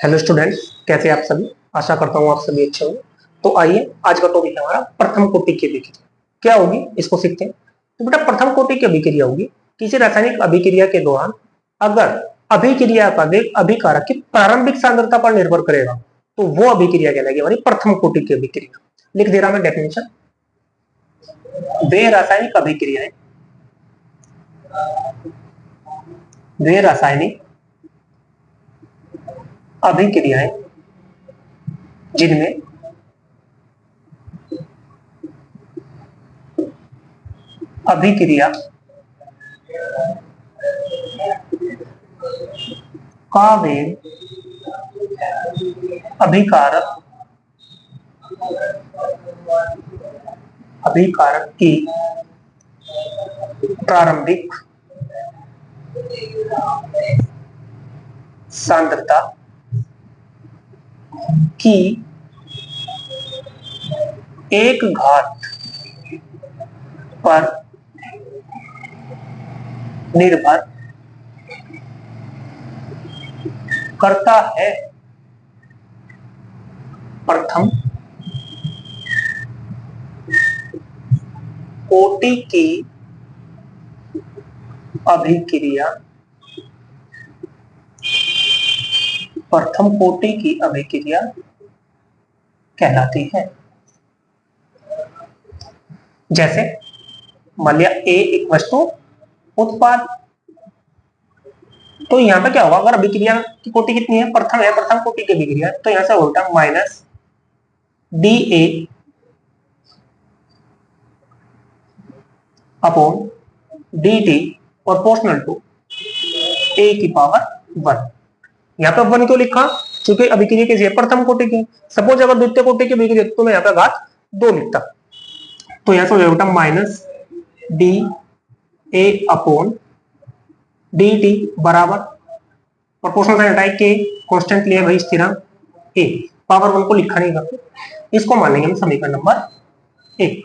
Hello students, कैसे आप सभी। आशा करता हूँ आप सभी अच्छे होंगे। तो आइए, आज का टॉपिक है हमारा प्रथम कोटि की अभिक्रिया। क्या होगी इसको सीखते हैं। तो बेटा, प्रथम कोटि की अभिक्रिया होगी किसी रासायनिक अभिक्रिया के दौरान अगर अभिक्रिया का वेग अभिकारक की प्रारंभिक सांद्रता पर निर्भर करेगा तो वो अभिक्रिया कहलाएगी हमारी प्रथम कोटि की अभिक्रिया। लिख दे रहा मैं डेफिनेशन। वे रासायनिक अभिक्रियाएं वे रासायनिक अभिक्रियाएं जिनमें अभिक्रिया का वेग अभिकारक की प्रारंभिक सांद्रता की एक घात पर निर्भर करता है। प्रथम कोटि की अभिक्रिया कहलाती है। जैसे मान लिया ए एक वस्तु उत्पाद, तो यहां पे क्या होगा, अगर अभिक्रिया की कोटि कितनी है, प्रथम है, प्रथम कोटि की अभिक्रिया, तो यहां से उल्टा minus D A upon D T proportional to A की पावर 1। यहाँ पे 1 क्यों लिखा, क्योंकि अभिक्रिया कैसी है, प्रथम कोटि की। सपोज अगर द्वितीय कोटि की अभिक्रिया तो मैं यहाँ पे घात 2 लिखता, तो यहाँ से हो जाएगा minus D A upon D T बराबर प्रोपोर्शनल साइन हटाए के, कांस्टेंट लिया भाई स्थिरांक ए, पावर 1 को लिखा नहीं करते, इसको मानेंगे हम समीकरण नंबर 1।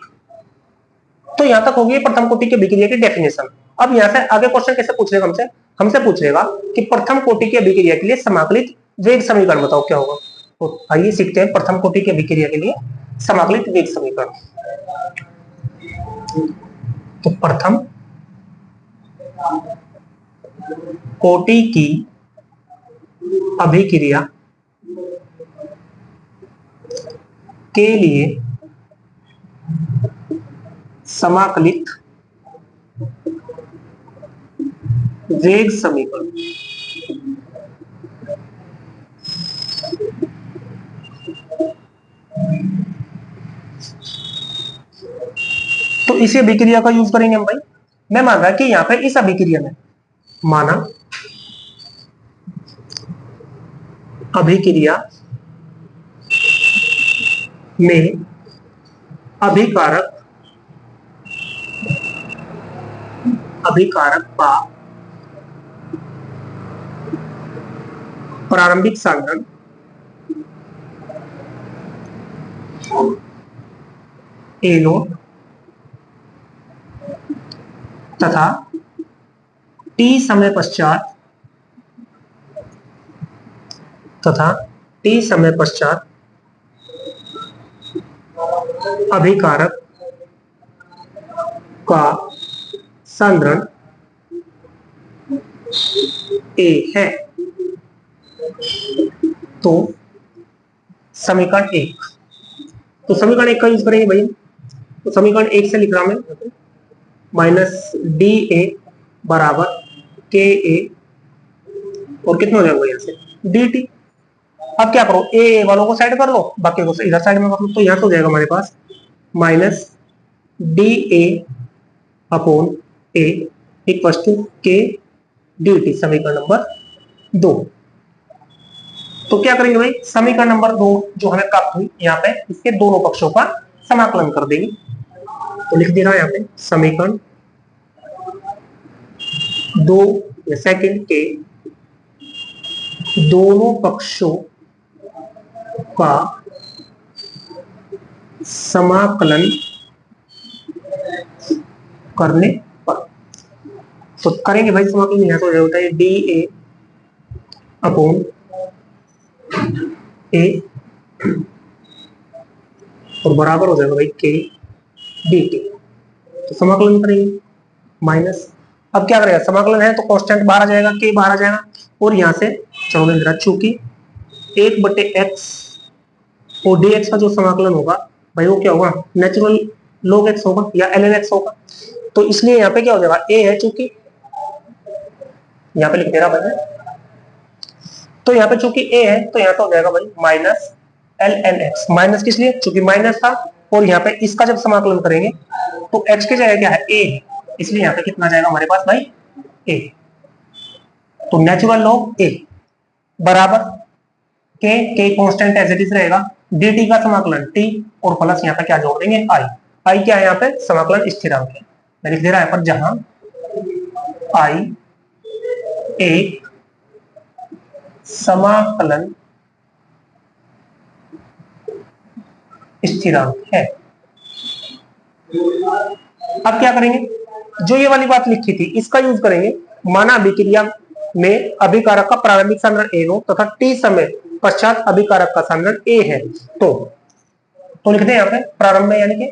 तो यहां तक होगी प्रथम कोटि की अभिक्रिया की डेफिनेशन। अब यहां से आगे क्वेश्चन कैसे पूछ लेगा हमसे पूछ लेगा कि प्रथम कोटि की अभिक्रिया के लिए समाकलित वेग समीकरण बताओ क्या होगा। तो आइए सीखते हैं प्रथम कोटि की अभिक्रिया के लिए समाकलित वेग समीकरण। तो प्रथम कोटि की अभिक्रिया के लिए समाकलित वेग समीकरण तो इसी अभिक्रिया का यूज करेंगे हम भाई। मैं मान रहा कि यहां पे इस अभिक्रिया में माना अभिक्रिया में अभिकारक का प्रारंभिक सांद्रण ए नोट तथा टी समय पश्चात अभिकारक का सांद्रण ए है। तो समीकरण 1, तो समीकरण 1 का यूज करेंगे भैया। तो समीकरण 1 से लिख रहा मैं माइनस डी ए बराबर के ए और कितना हो जाएगा यहाँ से डी टी। अब क्या करो, ए वालों को साइड कर लो, बाकी को इधर साइड में कर लो, तो यहाँ से हो जाएगा हमारे पास minus D A upon A equal to K D T, समीकरण नंबर 2। तो क्या करेंगे भाई, समीकरण नंबर 2 जो हमें प्राप्त हुई यहाँ पे, इसके दोनों पक्षों का समाकलन कर देंगे। तो लिख दे रहा है यहाँ पे समीकरण 2 या सेकंड के दोनों पक्षों का समाकलन करने पर, तो करेंगे भाई समाकलन। यहाँ तो होता है डी ए अपॉन ए और बराबर हो जाएगा भाई के डी टी। तो समाकलन करेंगे माइनस, अब क्या करेगा, समाकलन है तो कांस्टेंट बाहर आ जाएगा, के बाहर आ जाएगा, और यहां से चलो जरा, चूंकि 1/x और dx का जो समाकलन होगा भाई वो क्या होगा, नेचुरल log x होगा या ln x होगा। तो इसलिए यहाँ पे क्या हो जाएगा, a है चूंकि, यहाँ पे लिख दे रहा भाई, तो यहाँ पे चूंकि a है तो यहाँ पे हो जाएगा भाई माइनस ln x। माइनस किस लिए, चूंकि माइनस था, और यहाँ पे इसका जब समाकलन करेंगे तो x की जगह क्या है, a है, इसलिए यहाँ पे कितना जाएगा हमारे पास भाई a। तो नेचुरल लॉग a बराबर के कांस्टेंट एज इट इज रहेगा, dt का समाकलन t और प्लस यहाँ पे क्या जोड़ देंगे i क्या है, यहाँ पे समाकलन स्थिरांक है, मैं लिख दे रहा है पर जहां i एक समाकलन स्थिरांक है। अब क्या करेंगे, जो ये वाली बात लिखी थी इसका यूज करेंगे, माना अभिक्रिया में अभिकारक का प्रारंभिक सांद्रण a नो तथा t समय पश्चात अभिकारक का सांद्रण a है, तो लिखते हैं यहाँ पे प्रारंभ में, यानी कि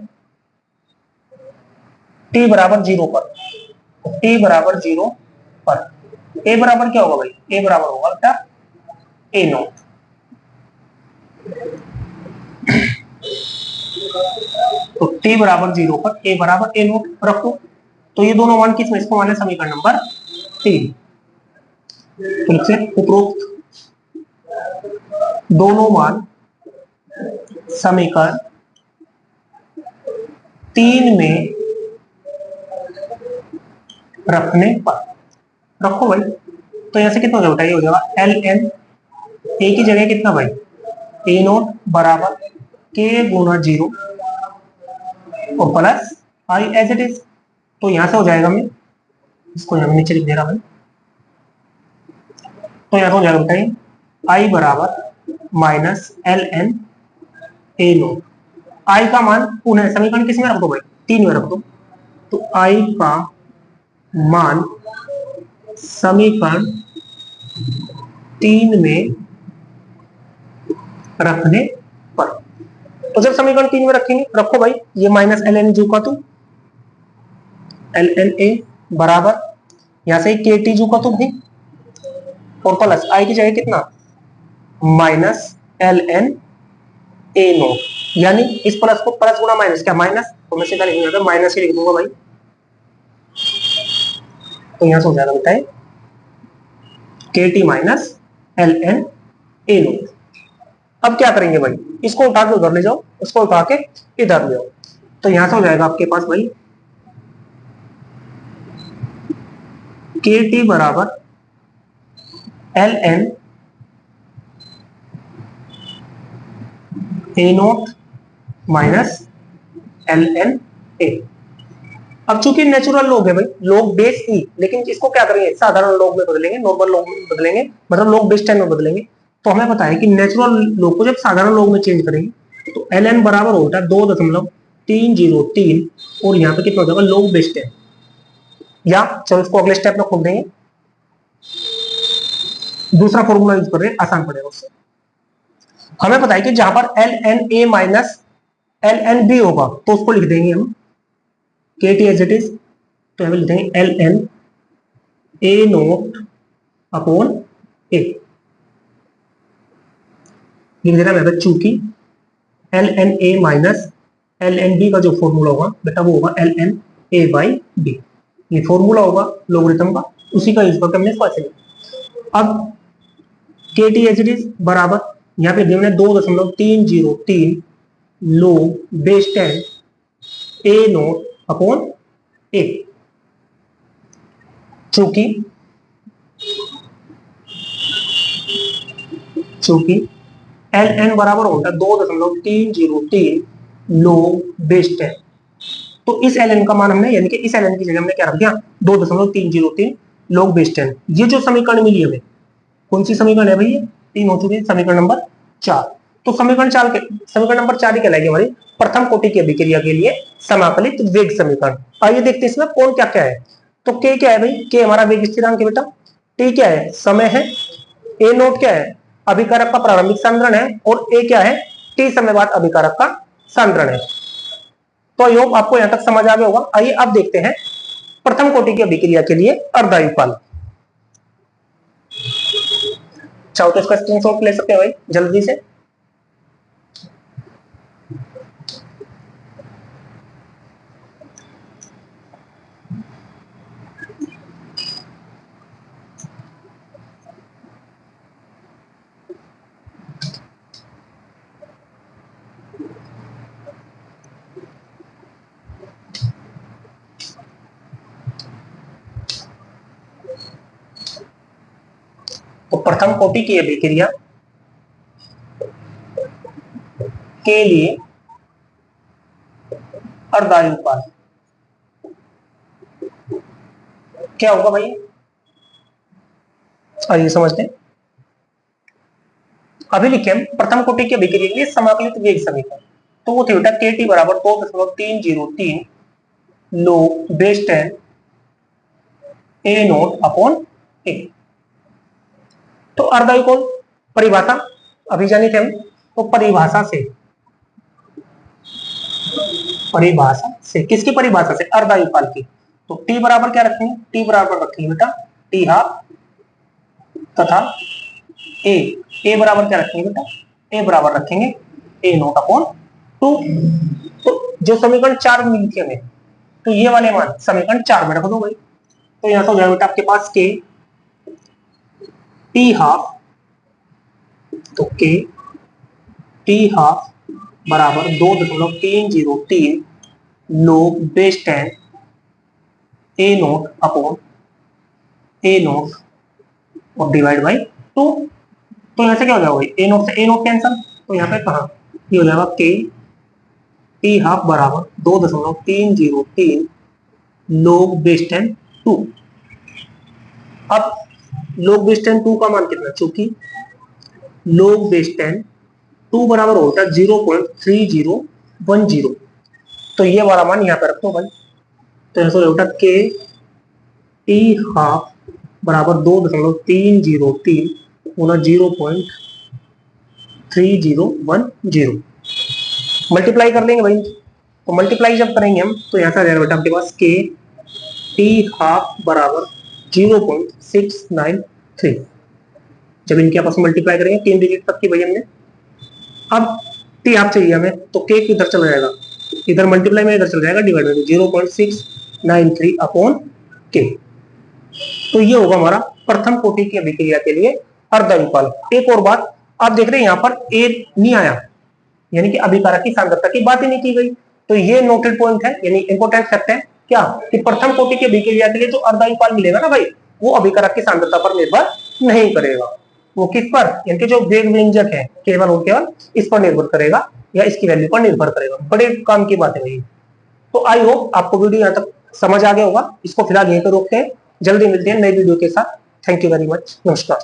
t बराबर 0 पर, t बराबर 0 पर a बराबर क्या होगा भाई, a बराबर होगा बेटा a नो। तो t बराबर 0 पर a बराबर a नोट रखो, तो ये दोनों मान किसमें, इसको मान समीकरण नंबर 3। तो से उपरोक्त दोनों मान समीकरण 3 में रखने पर, रखो भाई, तो यहां से कितना हो जाएगा, ये हो जाएगा एल एन, ए की जगह कितना भाई, ए नोट बराबर के गुना 0 और plus I as it is. तो यहां से हो जाएगा, मैं इसको यहां नीचे लिख दे रहा भाई, तो यहां से हो जाएगा बताइए आई बराबर minus L N A naught. I का मान पुनः समीकरण किस में रख दो भाई, 3 में रख दो, तो आई का मान समीकरण 3 में रखने पर, तो जब समीकरण 3 में रखेंगे, रखो भाई ये माइनस एल एन जू का तो एल एन ए बराबर यहां से के टी जू का तो भाई, और प्लस आई की जगह कितना minus L N A naught, यानी इस प्लस को प्लस गुना माइनस क्या माइनस, तो मैं सीधा लिखूंगा माइनस ही लिख दूंगा भाई, तो यहां से हो जाएगा बताए के T minus L N A naught. अब क्या करेंगे भाई, इसको उठा के उधर ले जाओ, इसको उठा के इधर ले आओ, तो यहां से हो जाएगा आपके पास भाई के टी बराबर L N A naught minus L N A. अब चूंकि नेचुरल लॉग है भाई, लॉग बेस ई, लेकिन इसको क्या करेंगे, साधारण लॉग में बदलेंगे, नॉर्मल लॉग में बदलेंगे, मतलब लॉग बेस 10 में बदलेंगे। तो हमें पता है कि नेचुरल लॉग को जब साधारण लॉग में चेंज करेंगे तो एल एन बराबर होता है 2.303, और यहाँ पे कितना हो जाएगा लॉग बेस 10, या चलो इसको अगले स्टेप में खोल देंगे, दूसरा फॉर्मूला यूज कर रहे हैं, आसान पड़ेगा उससे। हमें पता है कि जहां पर L N A minus L N B होगा तो उसको लिख देंगे हम के टी एज इट इज, तो हमें लिख देंगे L N A naught upon A, लिख देना मैं चूंकि L N A minus L N B का जो फॉर्मूला होगा बेटा वो होगा L N A by B, ये फॉर्मूला होगा लोगरिथम का, उसी का यूज करके हमने इसको ऐसे लिखा। अब के टी एच डी बराबर यहाँ पे हमने 2.303 log बेस 10 ए नोट अपॉन ए, चूंकि एल एन बराबर होता है 2.303 log बेस 10, तो इस एल एन का मान हमने, यानी कि इस एल एन की जगह हमने क्या रख दिया 2.303 log बेस 10। ये जो समीकरण मिली हमें, कौन सी समीकरण है भाई, ये 3 हो चुकी है, समीकरण नंबर 4। तो समीकरण नंबर 4 ही कहलाएगी हमारी प्रथम कोटि की अभिक्रिया के लिए समाकलित वेग समीकरण। आइए देखते हैं इसमें कौन क्या क्या है। तो के क्या है भाई, के हमारा वेग स्थिरांक है बेटा, टी क्या है समय है, ए नोट क्या है अभिकारक का प्रारंभिक सांद्रण है और ए क्या है, टी समय बाद अभिकारक का सांद्रण है। तो आई होप आपको यहां तक समझ आ गया होगा। आइए अब देखते हैं प्रथम कोटि की अभिक्रिया के लिए अर्धायुपाल। चाहो तो इसका स्क्रीनशॉट ले सकते हैं भाई जल्दी से। तो प्रथम कोटि की अभिक्रिया के लिए अर्धायुपाल क्या होगा भाई, आइए समझते हैं। अभी लिखे हम प्रथम कोटि की अभिक्रिया के लिए समाकलित वेग समीकरण। तो वो थे बेटा के टी बराबर 2.303 log बेस 10 ए नोट अपॉन ए। तो अर्धायुकोण परिभाषा अभी जानी थे हम, तो परिभाषा से किसकी परिभाषा से, अर्धायुपाल की। तो टी बराबर क्या रखेंगे, टी बराबर रखेंगे बेटा टी हाफ तथा ए बराबर क्या रखेंगे बेटा, ए बराबर रखेंगे ए नोट अपॉन 2। तो जो समीकरण 4 मिली थी हमें, तो ये वाले मान समीकरण 4 में रख दो भाई। तो यहां से हो जाएगा बेटा आपके पास के टी हाफ, तो के टी हाफ बराबर 2.303 log बेस 10 ए नोट अपॉन ए नोट और डिवाइड बाई 2। तो यहां से क्या हो जाएगा, ए नोट से ए नोट कैंसल, तो यहाँ पे कहा ये हो जाएगा के टी हाफ बराबर 2.303 log बेस 10 2। अब log बेस 10 2 का मान कितना, चूंकि log बेस 10 2 बराबर होता है 0.3010, तो ये वाला मान यहाँ पे रखो भाई। तो ऐसा होता के टी हाफ बराबर 2.303 गुना 0.3010 मल्टीप्लाई कर लेंगे भाई। तो मल्टीप्लाई जब करेंगे हम, तो यहाँ से आ जाएगा बेटा आपके पास के टी हाफ बराबर 0.693। जब इनके आपस में मल्टीप्लाई करेंगे 3 डिजिट तक की भाई हमने। अब टी हाफ चाहिए हमें, तो के किधर चला जाएगा, इधर मल्टीप्लाई में इधर चला जाएगा डिवाइड में 0.693 अपॉन के। तो ये होगा हमारा प्रथम कोटि की अभिक्रिया के लिए अर्धायुपाल। एक और बात आप देख रहे हैं यहाँ पर ए नहीं आया, यानी कि अभिकारक की सांद्रता की बात ही नहीं की गई। तो ये नोटेड पॉइंट है, यानी इंपोर्टेंट फैक्ट है क्या, कि प्रथम कोटि की अभिक्रिया के लिए जो अर्धायुपाल मिलेगा ना भाई, वो अभिकारक की सांद्रता पर निर्भर नहीं करेगा। वो किस पर, यानी कि जो वेग व्यंजक है केवल और केवल इस पर निर्भर करेगा या इसकी वैल्यू पर निर्भर करेगा। बड़े काम की बात है भाई। तो आई होप आपको वीडियो यहाँ तक समझ आ गया होगा। इसको फिलहाल यहीं पर रोकते हैं, जल्दी मिलते हैं नई वीडियो के साथ। थैंक यू वेरी मच, नमस्कार।